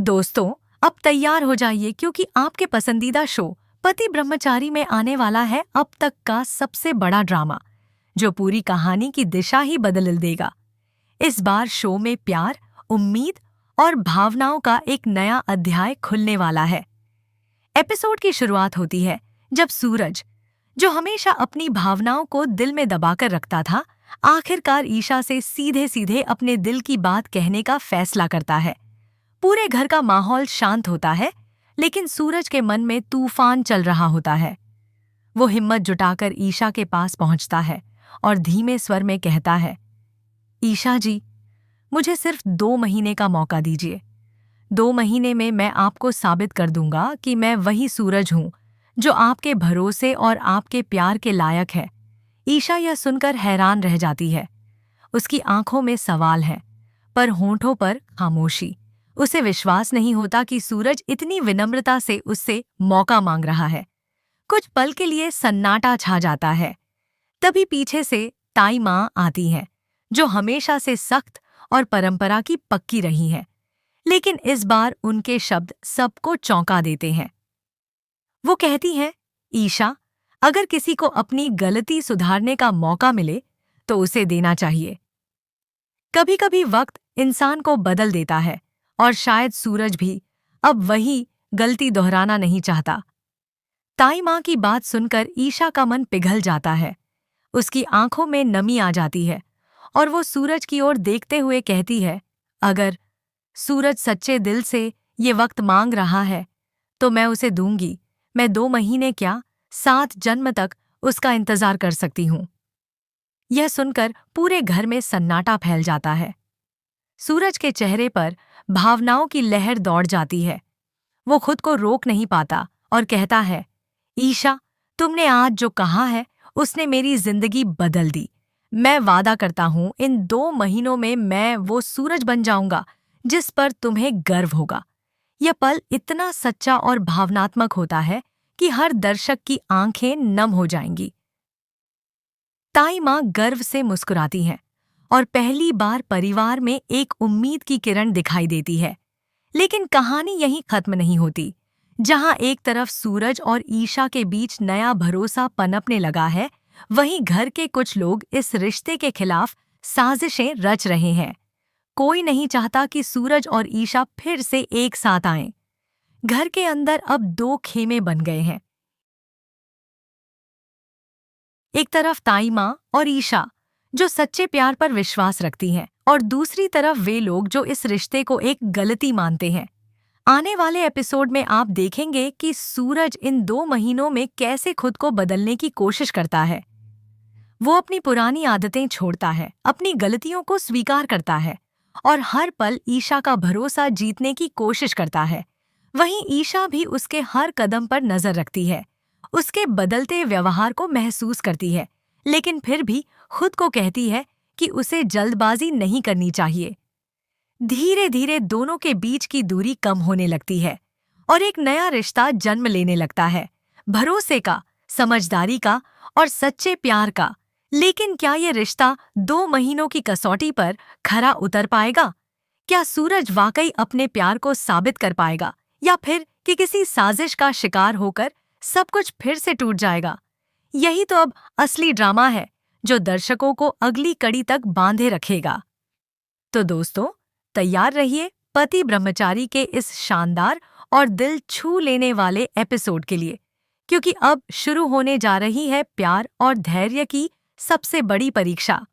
दोस्तों, अब तैयार हो जाइए क्योंकि आपके पसंदीदा शो पति ब्रह्मचारी में आने वाला है अब तक का सबसे बड़ा ड्रामा, जो पूरी कहानी की दिशा ही बदल देगा। इस बार शो में प्यार, उम्मीद और भावनाओं का एक नया अध्याय खुलने वाला है। एपिसोड की शुरुआत होती है जब सूरज, जो हमेशा अपनी भावनाओं को दिल में दबाकर रखता था, आखिरकार ईशा से सीधे सीधे अपने दिल की बात कहने का फैसला करता है। पूरे घर का माहौल शांत होता है, लेकिन सूरज के मन में तूफान चल रहा होता है। वो हिम्मत जुटाकर ईशा के पास पहुंचता है और धीमे स्वर में कहता है, ईशा जी, मुझे सिर्फ 2 महीने का मौका दीजिए। 2 महीने में मैं आपको साबित कर दूंगा कि मैं वही सूरज हूं जो आपके भरोसे और आपके प्यार के लायक है। ईशा यह सुनकर हैरान रह जाती है। उसकी आंखों में सवाल है, पर होंठों पर खामोशी। उसे विश्वास नहीं होता कि सूरज इतनी विनम्रता से उससे मौका मांग रहा है। कुछ पल के लिए सन्नाटा छा जाता है। तभी पीछे से ताई माँ आती हैं, जो हमेशा से सख्त और परंपरा की पक्की रही हैं। लेकिन इस बार उनके शब्द सबको चौंका देते हैं। वो कहती हैं, ईशा, अगर किसी को अपनी गलती सुधारने का मौका मिले तो उसे देना चाहिए। कभी कभी वक्त इंसान को बदल देता है और शायद सूरज भी अब वही गलती दोहराना नहीं चाहता। ताई माँ की बात सुनकर ईशा का मन पिघल जाता है। उसकी आंखों में नमी आ जाती है और वो सूरज की ओर देखते हुए कहती है, अगर सूरज सच्चे दिल से ये वक्त मांग रहा है तो मैं उसे दूंगी। मैं 2 महीने क्या, 7 जन्म तक उसका इंतजार कर सकती हूँ। यह सुनकर पूरे घर में सन्नाटा फैल जाता है। सूरज के चेहरे पर भावनाओं की लहर दौड़ जाती है। वो खुद को रोक नहीं पाता और कहता है, ईशा, तुमने आज जो कहा है उसने मेरी जिंदगी बदल दी। मैं वादा करता हूं, इन 2 महीनों में मैं वो सूरज बन जाऊंगा जिस पर तुम्हें गर्व होगा। यह पल इतना सच्चा और भावनात्मक होता है कि हर दर्शक की आंखें नम हो जाएंगी। ताई माँ गर्व से मुस्कुराती हैं और पहली बार परिवार में एक उम्मीद की किरण दिखाई देती है। लेकिन कहानी यहीं खत्म नहीं होती। जहां एक तरफ सूरज और ईशा के बीच नया भरोसा पनपने लगा है, वहीं घर के कुछ लोग इस रिश्ते के खिलाफ साजिशें रच रहे हैं। कोई नहीं चाहता कि सूरज और ईशा फिर से एक साथ आएं। घर के अंदर अब 2 खेमे बन गए हैं। एक तरफ ताई माँ और ईशा, जो सच्चे प्यार पर विश्वास रखती हैं, और दूसरी तरफ वे लोग जो इस रिश्ते को एक गलती मानते हैं। आने वाले एपिसोड में आप देखेंगे कि सूरज इन 2 महीनों में कैसे खुद को बदलने की कोशिश करता है। वो अपनी पुरानी आदतें छोड़ता है, अपनी गलतियों को स्वीकार करता है और हर पल ईशा का भरोसा जीतने की कोशिश करता है। वहीं ईशा भी उसके हर कदम पर नजर रखती है, उसके बदलते व्यवहार को महसूस करती है, लेकिन फिर भी खुद को कहती है कि उसे जल्दबाजी नहीं करनी चाहिए। धीरे धीरे दोनों के बीच की दूरी कम होने लगती है और एक नया रिश्ता जन्म लेने लगता है, भरोसे का, समझदारी का और सच्चे प्यार का। लेकिन क्या ये रिश्ता 2 महीनों की कसौटी पर खरा उतर पाएगा? क्या सूरज वाकई अपने प्यार को साबित कर पाएगा, या फिर कि किसी साजिश का शिकार होकर सब कुछ फिर से टूट जाएगा? यही तो अब असली ड्रामा है, जो दर्शकों को अगली कड़ी तक बांधे रखेगा। तो दोस्तों, तैयार रहिए पति ब्रह्मचारी के इस शानदार और दिल छू लेने वाले एपिसोड के लिए, क्योंकि अब शुरू होने जा रही है प्यार और धैर्य की सबसे बड़ी परीक्षा।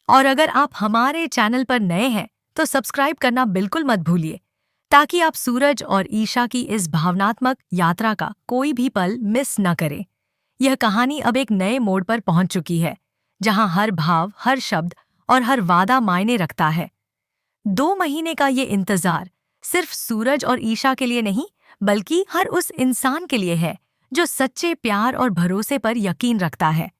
और अगर आप हमारे चैनल पर नए हैं तो सब्सक्राइब करना बिल्कुल मत भूलिए, ताकि आप सूरज और ईशा की इस भावनात्मक यात्रा का कोई भी पल मिस न करें। यह कहानी अब एक नए मोड़ पर पहुंच चुकी है, जहां हर भाव, हर शब्द और हर वादा मायने रखता है। 2 महीने का ये इंतजार सिर्फ सूरज और ईशा के लिए नहीं, बल्कि हर उस इंसान के लिए है जो सच्चे प्यार और भरोसे पर यकीन रखता है।